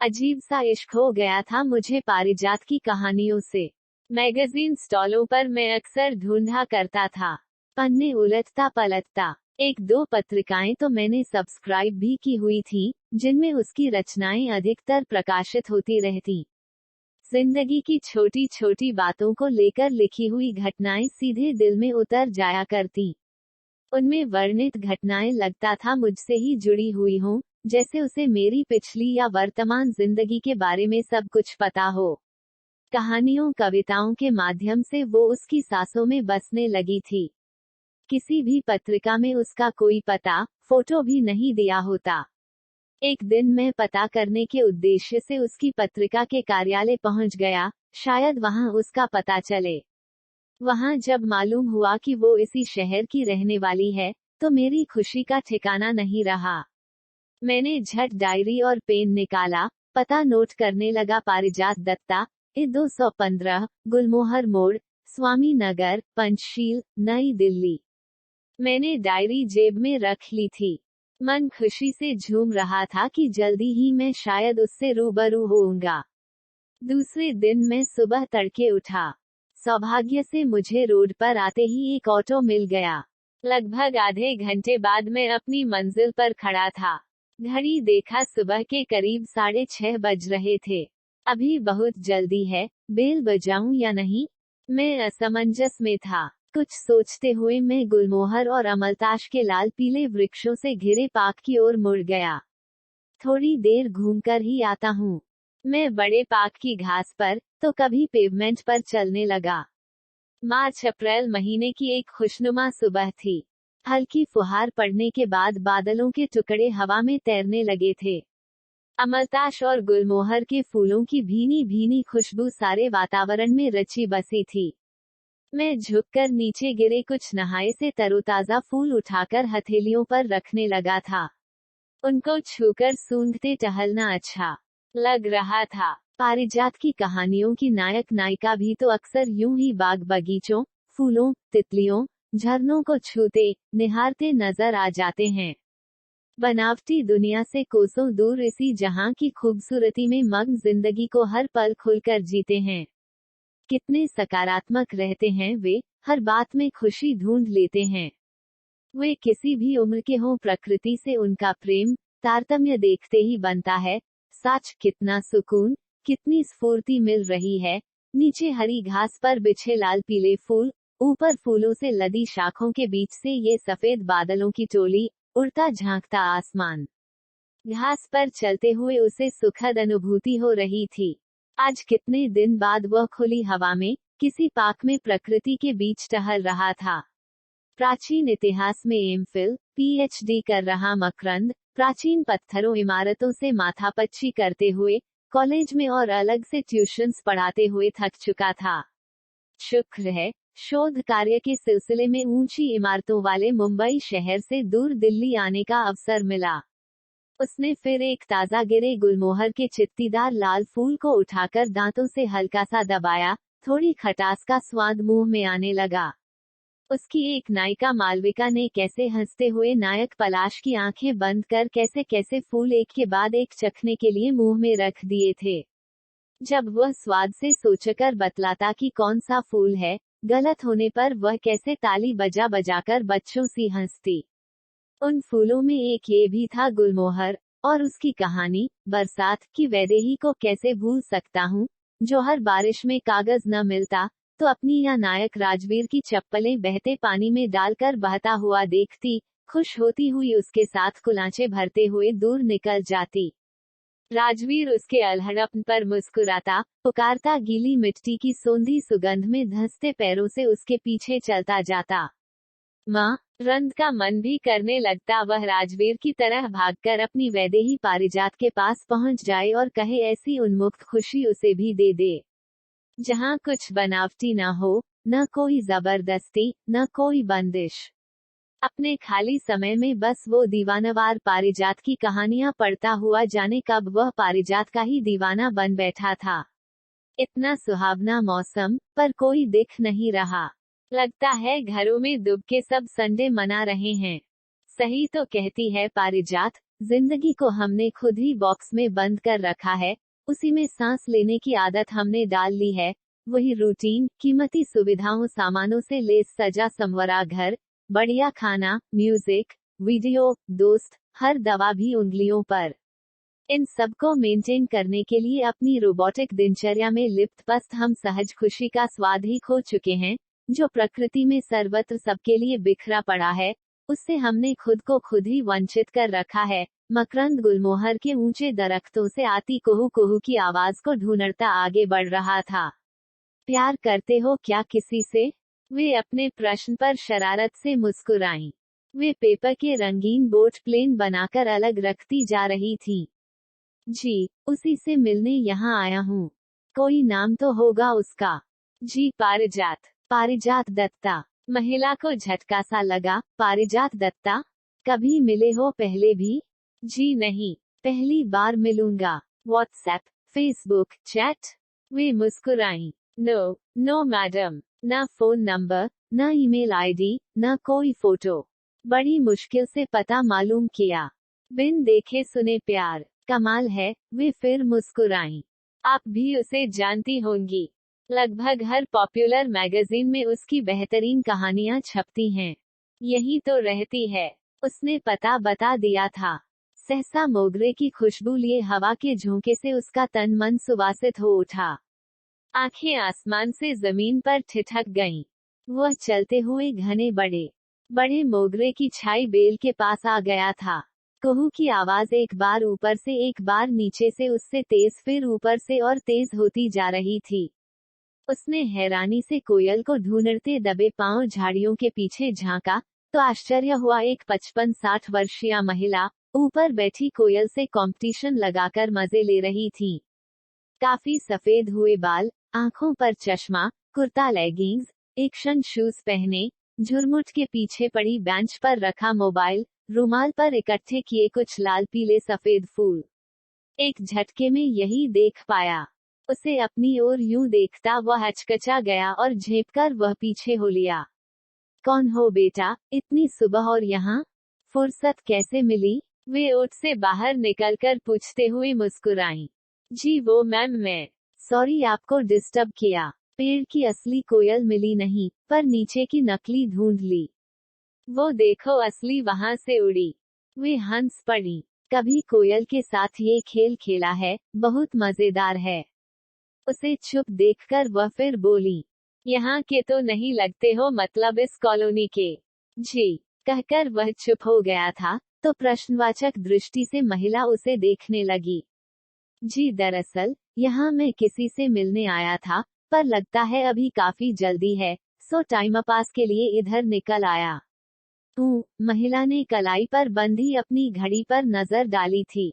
अजीब सा इश्क हो गया था मुझे पारिजात की कहानियों से। मैगजीन स्टॉलों पर मैं अक्सर ढूंढा करता था, पन्ने उलटता पलटता। एक दो पत्रिकाएं तो मैंने सब्सक्राइब भी की हुई थी, जिनमें उसकी रचनाएं अधिकतर प्रकाशित होती रहती। जिंदगी की छोटी छोटी बातों को लेकर लिखी हुई घटनाएं सीधे दिल में उतर जाया करती। उनमें वर्णित घटनाएं लगता था मुझसे ही जुड़ी हुई हों, जैसे उसे मेरी पिछली या वर्तमान जिंदगी के बारे में सब कुछ पता हो। कहानियों कविताओं के माध्यम से वो उसकी सांसों में बसने लगी थी। किसी भी पत्रिका में उसका कोई पता, फोटो भी नहीं दिया होता। एक दिन मैं पता करने के उद्देश्य से उसकी पत्रिका के कार्यालय पहुंच गया, शायद वहां उसका पता चले। वहां जब मालूम हुआ कि वो इसी शहर की रहने वाली है, तो मेरी खुशी का ठिकाना नहीं रहा। मैंने झट डायरी और पेन निकाला, पता नोट करने लगा। पारिजात दत्ता, ए 215, गुलमोहर मोड़, स्वामी नगर, पंचशील, नई दिल्ली। मैंने डायरी जेब में रख ली थी। मन खुशी से झूम रहा था कि जल्दी ही मैं शायद उससे रूबरू होऊंगा। दूसरे दिन मैं सुबह तड़के उठा। सौभाग्य से मुझे रोड पर आते ही एक ऑटो मिल गया। लगभग आधे घंटे बाद मैं अपनी मंजिल पर खड़ा था। घड़ी देखा, सुबह के करीब 6:30 बज रहे थे। अभी बहुत जल्दी है, बेल बजाऊं या नहीं? मैं असमंजस में था। कुछ सोचते हुए मैं गुलमोहर और अमलताश के लाल पीले वृक्षों से घिरे पार्क की ओर मुड़ गया। थोड़ी देर घूमकर ही आता हूँ। मैं बड़े पार्क की घास पर, तो कभी पेवमेंट पर चलने लगा। मार्च अप्रैल महीने की एक खुशनुमा सुबह थी। हल्की फुहार पड़ने के बाद बादलों के टुकड़े हवा में तैरने लगे थे। अमलताश और गुलमोहर के फूलों की भीनी भीनी खुशबू सारे वातावरण में रची बसी थी। मैं झुककर नीचे गिरे कुछ नहाए से तरोताजा फूल उठाकर हथेलियों पर रखने लगा था। उनको छूकर सूंघते टहलना अच्छा लग रहा था। पारिजात की कहानियों की नायक नायिका भी तो अक्सर यूं ही बाग बगीचों, फूलों, तितलियों, झरनों को छूते, निहारते नजर आ जाते हैं। बनावटी दुनिया से कोसों दूर इसी जहां की खूबसूरती में मग्न जिंदगी को हर पल खुलकर जीते हैं। कितने सकारात्मक रहते हैं वे, हर बात में खुशी ढूंढ लेते हैं। वे किसी भी उम्र के हों, प्रकृति से उनका प्रेम, तारतम्य देखते ही बनता है। सच, कितना सुकून, कितनी स्फूर्ति मिल रही है। नीचे हरी घास पर बिछे लाल पीले फूल, ऊपर फूलों से लदी शाखों के बीच से ये सफेद बादलों की टोली, उड़ता झांकता आसमान। घास पर चलते हुए उसे सुखद अनुभूति हो रही थी। आज कितने दिन बाद वह खुली हवा में, किसी पार्क में प्रकृति के बीच टहल रहा था। प्राचीन इतिहास में एमफिल, पीएचडी कर रहा मकरंद, प्राचीन पत्थरों इमारतों से माथापच्ची करते हुए, कॉलेज में और अलग से ट्यूशन्स पढ़ाते हुए थक चुका था। शुक्र है, शोध कार्य के सिलसिले में ऊंची इमारतों वाले मुंबई शहर से दूर दिल्ली आने का अवसर मिला। उसने फिर एक ताजा गिरे गुलमोहर के चित्तीदार लाल फूल को उठाकर दांतों से हल्का सा दबाया। थोड़ी खटास का स्वाद मुंह में आने लगा। उसकी एक नायिका मालविका ने कैसे हंसते हुए नायक पलाश की आंखें बंद कर कैसे कैसे फूल एक के बाद एक चखने के लिए मुंह में रख दिए थे। जब वह स्वाद से सोचकर बतलाता कि कौन सा फूल है, गलत होने पर वह कैसे ताली बजा बजाकर बच्चों सी हंसती। उन फूलों में एक ये भी था गुलमोहर, और उसकी कहानी, बरसात की वैदेही को कैसे भूल सकता हूँ, जो हर बारिश में कागज न मिलता, तो अपनी या नायक राजवीर की चप्पलें बहते पानी में डालकर बहता हुआ देखती, खुश होती हुई उसके साथ कुलांचे भरते हुए दूर निकल जाती। राजवीर उसके अलहड़पन पर मुस्कुराता, पुकारता, गीली मिट्टी की सोंधी सुगंध में धंसते पैरों से उसके पीछे चलता जाता। माँ, रंद का मन भी करने लगता वह राजवीर की तरह भागकर अपनी वैदेही पारिजात के पास पहुंच जाए और कहे ऐसी उन्मुक्त खुशी उसे भी दे दे, जहां कुछ बनावटी न हो, न कोई जबरदस्ती, न कोई बंदिश। अपने खाली समय में बस वो दीवानवार पारिजात की कहानियां पढ़ता हुआ जाने कब वह पारिजात का ही दीवाना बन बैठा था। इतना सुहावना मौसम, पर कोई दिख नहीं रहा। लगता है घरों में दुबके सब संडे मना रहे हैं। सही तो कहती है पारिजात, जिंदगी को हमने खुद ही बॉक्स में बंद कर रखा है, उसी में सांस लेने की आदत हमने डाल ली है। वही रूटीन, कीमती सुविधाओं सामानों से लेस सजा संवरा घर, बढ़िया खाना, म्यूजिक, वीडियो, दोस्त, हर दवा भी उंगलियों पर। इन सबको मेंटेन करने के लिए अपनी रोबोटिक दिनचर्या में लिप्त पस्त हम सहज खुशी का स्वाद ही खो चुके हैं, जो प्रकृति में सर्वत्र सबके लिए बिखरा पड़ा है, उससे हमने खुद को खुद ही वंचित कर रखा है। मकरंद गुलमोहर के ऊंचे दरख्तों से आती कुहू कुहू की आवाज को ढूंढता आगे बढ़ रहा था। प्यार करते हो क्या किसी से? वे अपने प्रश्न पर शरारत से मुस्कुराईं। वे पेपर के रंगीन बोट प्लेन बनाकर अलग रखती जा रही थी। जी, उसी से मिलने यहाँ आया हूँ। कोई नाम तो होगा उसका। जी, पारिजात। पारिजात दत्ता। महिला को झटका सा लगा। पारिजात दत्ता? कभी मिले हो पहले भी? जी नहीं, पहली बार मिलूंगा। WhatsApp, Facebook, chat? वे मुस्कुराईं। नो, नो मैडम, ना फोन नंबर, ना ईमेल आईडी, ना कोई फोटो। बड़ी मुश्किल से पता मालूम किया। बिन देखे सुने प्यार। कमाल है, वे फिर मुस्कुराईं। आप भी उसे जानती होंगी। लगभग हर पॉपुलर मैगजीन में उसकी बेहतरीन कहानियां छपती हैं। यही तो रहती है। उसने पता बता दिया था। सहसा मोगरे की खुशबू लिए हवा के झोंके से उसका तन मन सुवासित हो उठा। आंखें आसमान से जमीन पर ठिठक गईं। वह चलते हुए घने बड़े बड़े मोगरे की छाई बेल के पास आ गया था। कुहू की आवाज एक बार ऊपर से एक बार नीचे से उससे तेज फिर ऊपर से और तेज होती जा रही थी। उसने हैरानी से कोयल को ढूंढते दबे पांव झाड़ियों के पीछे झांका, तो आश्चर्य हुआ एक 55-60 वर्षीय महिला ऊपर बैठी कोयल से कंपटीशन लगाकर मजे ले रही थी। काफी सफेद हुए बाल, आंखों पर चश्मा, कुर्ता लेगिंग्स, एक्शन शूज पहने, झुरमुट के पीछे पड़ी बेंच पर रखा मोबाइल, रुमाल पर इकट्ठे किए कुछ लाल पीले सफेद फूल। एक झटके में यही देख पाया। उसे अपनी ओर यूं देखता वह हचकचा गया और झेपकर वह पीछे हो लिया। कौन हो बेटा, इतनी सुबह और यहाँ? फुर्सत कैसे मिली? वे ओट से बाहर निकलकर पूछते हुए मुस्कुराईं। जी वो मैम, मैं सॉरी आपको डिस्टर्ब किया। पेड़ की असली कोयल मिली नहीं, पर नीचे की नकली ढूंढ ली। वो देखो असली वहां से उड़ी। वे हंस पड़ी। कभी कोयल के साथ ये खेल खेला है, बहुत मजेदार है। उसे चुप देखकर वह फिर बोली, यहाँ के तो नहीं लगते हो, मतलब इस कॉलोनी के। जी, कहकर वह चुप हो गया था, तो प्रश्नवाचक दृष्टि से महिला उसे देखने लगी। जी दरअसल, यहाँ मैं किसी से मिलने आया था, पर लगता है अभी काफी जल्दी है, सो टाइम पास के लिए इधर निकल आया। महिला ने कलाई पर बंधी अपनी घड़ी पर नजर डाली थी।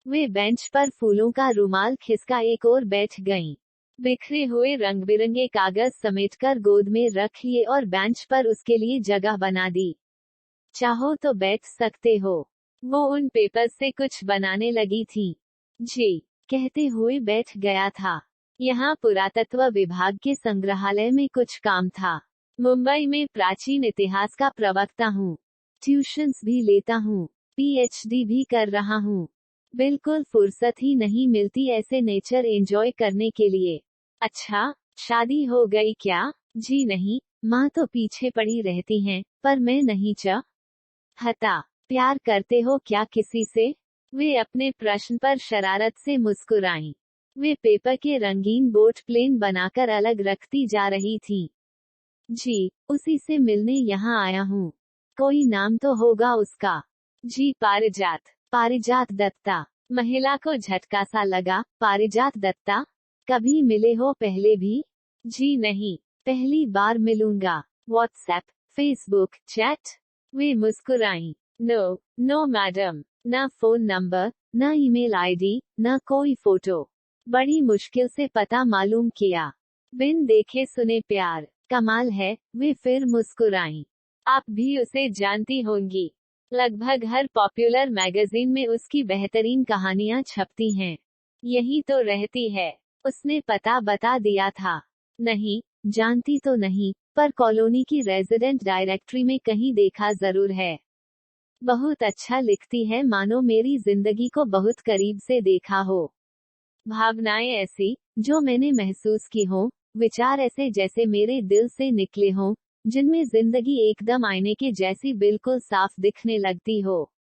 वे बेंच पर फूलों का रुमाल खिसका एक और बैठ गईं। बिखरे हुए रंग बिरंगे कागज समेटकर गोद में रख लिए और बेंच पर उसके लिए जगह बना दी। चाहो तो बैठ सकते हो। वो उन पेपर से कुछ बनाने लगी थी। जी, कहते हुए बैठ गया था। यहाँ पुरातत्व विभाग के संग्रहालय में कुछ काम था। मुंबई में प्राचीन इतिहास का प्रवक्ता हूँ। ट्यूशंस भी लेता हूँ। पीएचडी भी कर रहा हूँ। बिल्कुल फुर्सत ही नहीं मिलती ऐसे नेचर एंजॉय करने के लिए। अच्छा, शादी हो गई क्या? जी नहीं, माँ तो पीछे पड़ी रहती हैं, पर मैं नहीं चाहता। प्यार करते हो क्या किसी से? वे अपने प्रश्न पर शरारत से मुस्कुराईं। वे पेपर के रंगीन बोट प्लेन बनाकर अलग रखती जा रही थी। जी, उसी से मिलने यहाँ आया हूँ। कोई नाम तो होगा उसका। जी, पारिजात। पारिजात दत्ता। महिला को झटका सा लगा। पारिजात दत्ता? कभी मिले हो पहले भी? जी नहीं, पहली बार मिलूंगा। WhatsApp, Facebook, chat? वे मुस्कुराईं। नो, नो मैडम, ना फोन नंबर, ना ईमेल आईडी, ना कोई फोटो। बड़ी मुश्किल से पता मालूम किया। बिन देखे सुने प्यार। कमाल है, वे फिर मुस्कुराईं। आप भी उसे जानती होंगी। लगभग हर पॉपुलर मैगजीन में उसकी बेहतरीन कहानियां छपती हैं। यही तो रहती है। उसने पता बता दिया था। नहीं, जानती तो नहीं, पर कॉलोनी की रेजिडेंट डायरेक्टरी में कहीं देखा जरूर है। बहुत अच्छा लिखती है, मानो मेरी जिंदगी को बहुत करीब से देखा हो। भावनाएं ऐसी जो मैंने महसूस की हो, विचार ऐसे जैसे मेरे दिल से निकले हों, जिनमें जिंदगी एकदम आईने के जैसी बिल्कुल साफ दिखने लगती हो,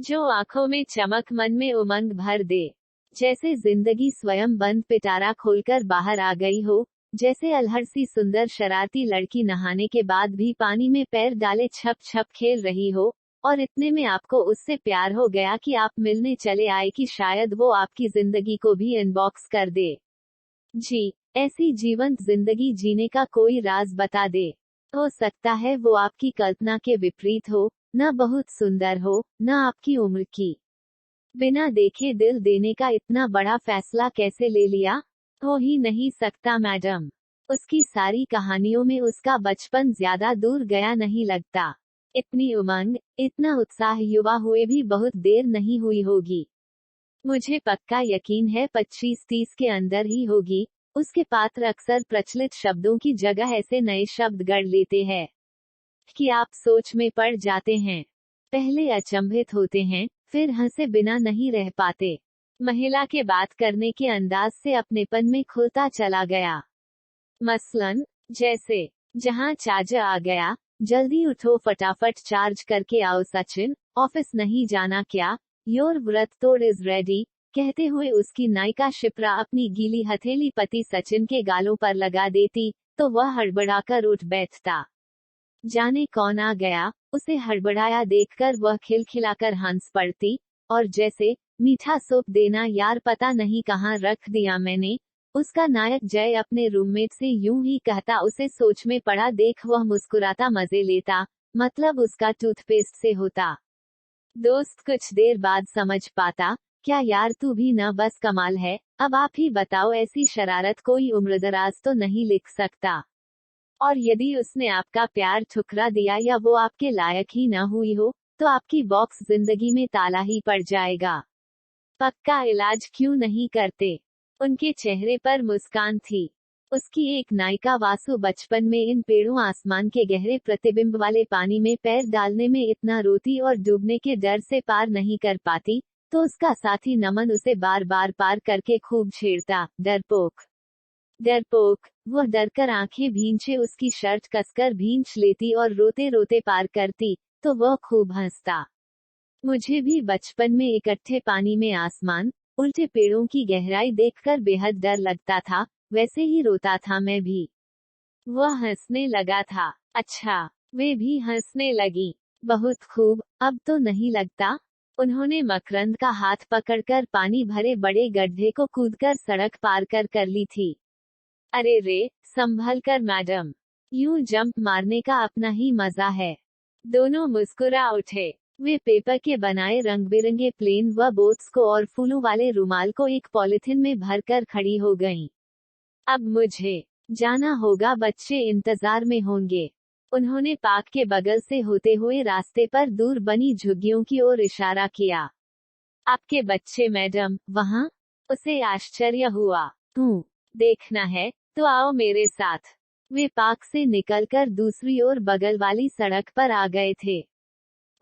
जो आंखों में चमक मन में उमंग भर दे, जैसे जिंदगी स्वयं बंद पिटारा खोलकर बाहर आ गई हो, जैसे अलहड़ सी सुंदर शरारती लड़की नहाने के बाद भी पानी में पैर डाले छप छप खेल रही हो, और इतने में आपको उससे प्यार हो गया कि आप मिलने चले आए कि शायद वो आपकी जिंदगी को भी इनबॉक्स कर दे। जी, ऐसी जीवंत जिंदगी जीने का कोई राज बता दे। हो सकता है वो आपकी कल्पना के विपरीत हो, न बहुत सुंदर हो, न आपकी उम्र की। बिना देखे दिल देने का इतना बड़ा फैसला कैसे ले लिया? हो ही नहीं सकता मैडम। उसकी सारी कहानियों में उसका बचपन ज्यादा दूर गया नहीं लगता। इतनी उमंग, इतना उत्साह युवा हुए भी बहुत देर नहीं हुई होगी। मुझे पक्का यकीन है 25-30 के अंदर ही होगी। उसके पात्र अक्सर प्रचलित शब्दों की जगह ऐसे नए शब्द गढ़ लेते हैं कि आप सोच में पड़ जाते हैं। पहले अचंभित होते हैं, फिर हंसे बिना नहीं रह पाते। महिला के बात करने के अंदाज से अपनेपन में खोता चला गया। मसलन, जैसे, जहां चार्ज आ गया, जल्दी उठो फटाफट चार्ज करके आओ सचिन, ऑफिस नहीं जाना क्या, योर व्रत तोड़ इज रेडी, कहते हुए उसकी नायिका शिप्रा अपनी गीली हथेली पति सचिन के गालों पर लगा देती, तो वह हड़बड़ाकर उठ बैठता। जाने कौन आ गया, उसे हड़बड़ाया देखकर वह खिलखिलाकर हंस पड़ती, और जैसे, मीठा सूप देना यार पता नहीं कहाँ रख दिया मैंने, उसका नायक जय अपने रूममेट से यूं ही कहता, उसे सोच में पड़ा देख वह मुस्कुराता मजे लेता, मतलब उसका टूथपेस्ट से होता। दोस्त कुछ देर बाद समझ पाता, क्या यार तू भी न बस कमाल है, अब आप ही बताओ ऐसी शरारत कोई उम्रदराज तो नहीं लिख सकता। और यदि उसने आपका प्यार ठुकरा दिया या वो आपके लायक ही न हुई हो, तो आपकी बॉक्स जिंदगी में ताला ही पड़ जाएगा। पक्का इलाज क्यों नहीं करते? उनके चेहरे पर मुस्कान थी। उसकी एक नायिका वासु बचपन में इन पेड़ों आसमान के गहरे प्रतिबिंब वाले पानी में पैर डालने में इतना रोती और डूबने के डर से पार नहीं कर पाती, तो उसका साथी नमन उसे बार बार पार करके खूब छेड़ता, डरपोक डरपोक। वह डरकर आंखें भींचे उसकी शर्ट कसकर भींच लेती और रोते रोते पार करती, तो वह खूब हंसता। मुझे भी बचपन में इकट्ठे पानी में आसमान, उल्टे पेड़ों की गहराई देखकर बेहद डर लगता था, वैसे ही रोता था मैं भी। वह हंसने लगा था। अच्छा, वे भी हंसने लगी। बहुत खूब, अब तो नहीं लगता? उन्होंने मकरंद का हाथ पकड़कर पानी भरे बड़े गड्ढे को कूदकर सड़क पार कर ली थी। अरे रे, संभल कर मैडम, यूं जंप मारने का अपना ही मजा है। दोनों मुस्कुरा उठे। वे पेपर के बनाए रंग बिरंगे प्लेन व बोट्स को और फूलों वाले रुमाल को एक पॉलिथिन में भरकर खड़ी हो गईं। अब मुझे जाना होगा, बच्चे इंतजार में होंगे। उन्होंने पार्क के बगल से होते हुए रास्ते पर दूर बनी झुग्गियों की ओर इशारा किया। आपके बच्चे मैडम, वहाँ? उसे आश्चर्य हुआ। देखना है, तो आओ मेरे साथ। वे पार्क से निकलकर दूसरी ओर बगल वाली सड़क पर आ गए थे।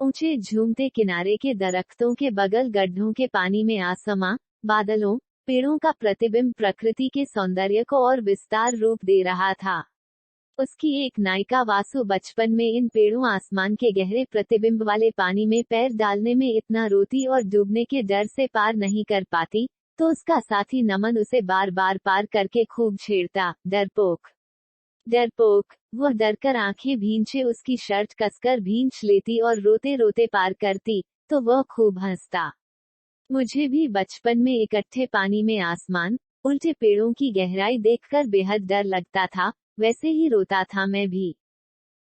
ऊंचे झूमते किनारे के दरख्तों के बगल गड्ढों के पानी में आसमां, बादलों, पेड़ों का प्रतिबिंब प्रकृति के सौंदर्य को और विस्तार रूप दे रहा था। उसकी एक नायिका वासु बचपन में इन पेड़ों आसमान के गहरे प्रतिबिंब वाले पानी में पैर डालने में इतना रोती और डूबने के डर से पार नहीं कर पाती, तो उसका साथी नमन उसे बार बार पार करके खूब छेड़ता, डरपोक डरपोक। वह डरकर आंखें भींचे उसकी शर्ट कसकर भींच लेती और रोते रोते पार करती, तो वह खूब हंसता। मुझे भी बचपन में इकट्ठे पानी में आसमान, उल्टे पेड़ों की गहराई देखकर बेहद डर लगता था, वैसे ही रोता था मैं भी।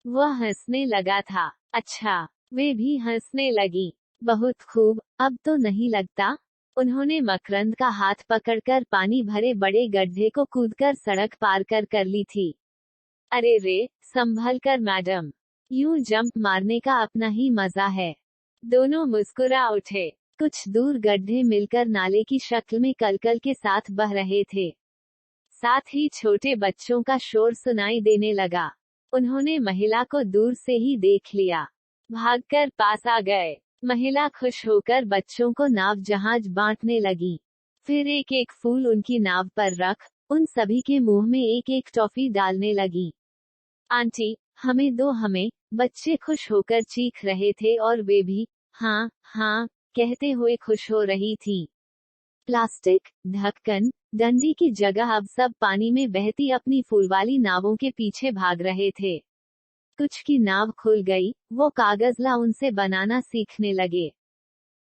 वह हंसने लगा था। अच्छा, वे भी हंसने लगी। बहुत खूब, अब तो नहीं लगता? उन्होंने मकरंद का हाथ पकड़कर पानी भरे बड़े गड्ढे को कूदकर सड़क पार कर ली थी। अरे रे, संभल कर मैडम, यूं जंप मारने का अपना ही मजा है। दोनों मुस्कुरा उठे। कुछ दूर गड्ढे मिलकर नाले की शक्ल में कलकल के साथ बह रहे थे। साथ ही छोटे बच्चों का शोर सुनाई देने लगा। उन्होंने महिला को दूर से ही देख लिया। भागकर पास आ गए। महिला खुश होकर बच्चों को नाव जहाज बांटने लगी। फिर एक एक फूल उनकी नाव पर रख उन सभी के मुंह में एक एक टॉफी डालने लगी। आंटी, हमें दो, हमें। बच्चे खुश होकर चीख रहे थे और वे भी हाँ हाँ कहते हुए खुश हो रही थी। प्लास्टिक, ढक्कन, डंडी की जगह अब सब पानी में बहती अपनी फूलवाली नावों के पीछे भाग रहे थे। कुछ की नाव खुल गई, वो कागजला उनसे बनाना सीखने लगे।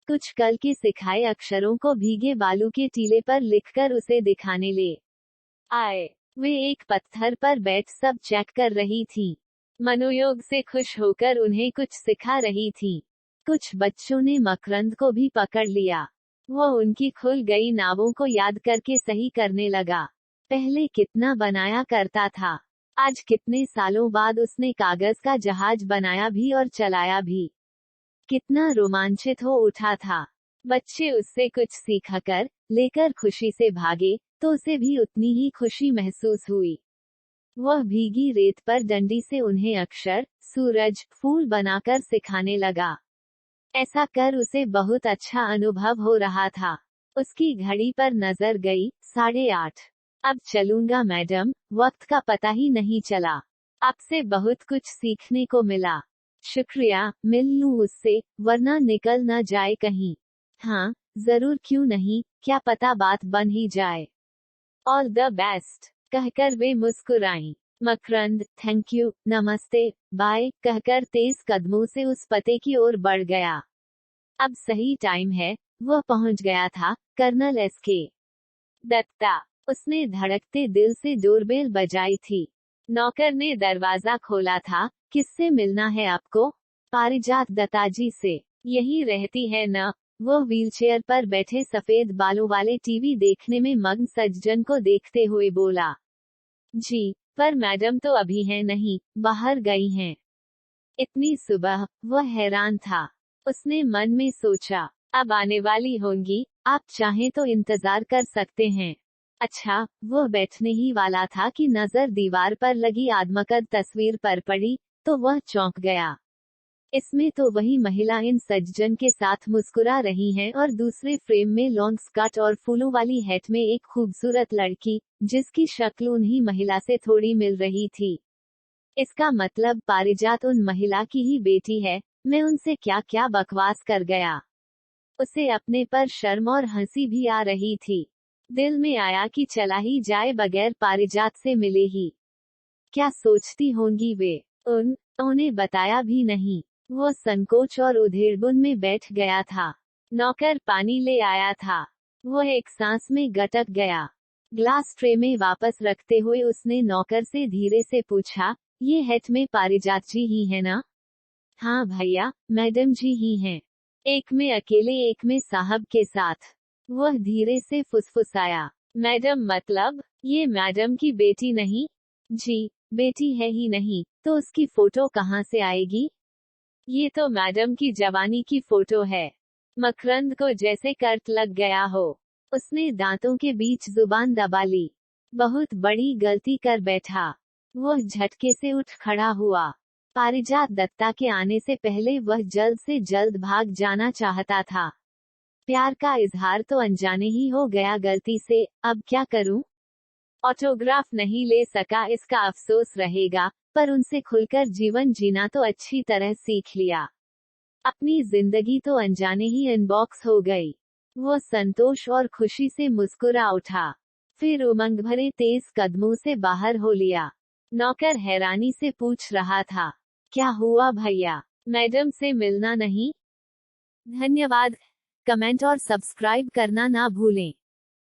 कुछ कल के सिखाए अक्षरों को भीगे बालू के टीले पर लिखकर उसे दिखाने ले आए। वे एक पत्थर पर बैठ सब चेक कर रही थी। मनोयोग से खुश होकर उन्हें कुछ सिखा रही थी। कुछ बच्चों ने मकरंद को भी पकड़ लिया। वो उनकी खुल गई नावों को याद करके सही करने लगा। पहले कितना बनाया करता था, आज कितने सालों बाद उसने कागज का जहाज बनाया भी और चलाया भी। कितना रोमांचित हो उठा था। बच्चे उससे कुछ सीखा कर लेकर खुशी से भागे तो उसे भी उतनी ही खुशी महसूस हुई। वह भीगी रेत पर डंडी से उन्हें अक्षर, सूरज, फूल बनाकर सिखाने लगा। ऐसा कर उसे बहुत अच्छा अनुभव हो रहा था। उसकी घड़ी पर नजर गई, 8:30। अब चलूंगा मैडम, वक्त का पता ही नहीं चला। आपसे बहुत कुछ सीखने को मिला। शुक्रिया, मिल लूं उससे, वरना निकल न जाए कहीं। हाँ, जरूर, क्यों नहीं, क्या पता बात बन ही जाए। ऑल द बेस्ट कहकर वे मुस्कुराईं। मकरंद, थैंक यू, नमस्ते, बाय कहकर तेज कदमों से उस पते की ओर बढ़ गया। अब सही टाइम है, वह पहुंच गया था। Colonel S K Datta. उसने धड़कते दिल से डोरबेल बजाई थी। नौकर ने दरवाजा खोला था। किससे मिलना है आपको? पारिजात दत्ता जी से। यही रहती है न? वो व्हीलचेयर पर बैठे सफेद बालों वाले टीवी देखने में मग्न सज्जन को देखते हुए बोला। जी, पर मैडम तो अभी है नहीं, बाहर गई हैं। इतनी सुबह? वह हैरान था। उसने मन में सोचा, अब आने वाली होंगी, आप चाहें तो इंतजार कर सकते हैं। अच्छा, वह बैठने ही वाला था कि नजर दीवार पर लगी आदमकद तस्वीर पर पड़ी, तो वह चौंक गया। इसमें तो वही महिला इन सज्जन के साथ मुस्कुरा रही हैं और दूसरे फ्रेम में लॉन्ग स्कर्ट और फूलों वाली हैट में एक खूबसूरत लड़की, जिसकी शक्ल उन्हीं महिला से थोड़ी मिल रही थी। इसका मतलब पारिजात उन महिला की ही बेटी है। मैं उनसे क्या क्या बकवास कर गया। उसे अपने पर शर्म और हंसी भी आ रही थी। दिल में आया कि चला ही जाए बगैर पारिजात से मिले ही। क्या सोचती होंगी वे? उन्हें बताया भी नहीं। वो संकोच और उधेड़बुन में बैठ गया था। नौकर पानी ले आया था। वो एक सांस में गटक गया। ग्लास ट्रे में वापस रखते हुए उसने नौकर से धीरे से पूछा, ये हैट में पारिजात जी ही है ना? हाँ भैया, मैडम जी ही हैं। एक में अकेले, एक में साहब के साथ। वह धीरे से फुसफुसाया। मैडम मतलब, ये मैडम की बेटी नहीं? जी, बेटी है ही नहीं, तो उसकी फोटो कहाँ से आएगी? ये तो मैडम की जवानी की फोटो है। मकरंद को जैसे कर्क लग गया हो। उसने दांतों के बीच जुबान दबा ली। बहुत बड़ी गलती कर बैठा। वह झटके से उठ खड़ा हुआ। पारिजात दत्ता के आने से पहले वह जल्द से जल्द भाग जाना चाहता था। प्यार का इजहार तो अनजाने ही हो गया गलती से, अब क्या करूं? ऑटोग्राफ नहीं ले सका इसका अफसोस रहेगा, पर उनसे खुलकर जीवन जीना तो अच्छी तरह सीख लिया। अपनी जिंदगी तो अनजाने ही इनबॉक्स हो गई। वो संतोष और खुशी से मुस्कुरा उठा। फिर उमंग भरे तेज कदमों से बाहर हो लिया। नौकर हैरानी से पूछ रहा था, क्या हुआ भैया, मैडम से मिलना नहीं? धन्यवाद। कमेंट और सब्सक्राइब करना ना भूलें।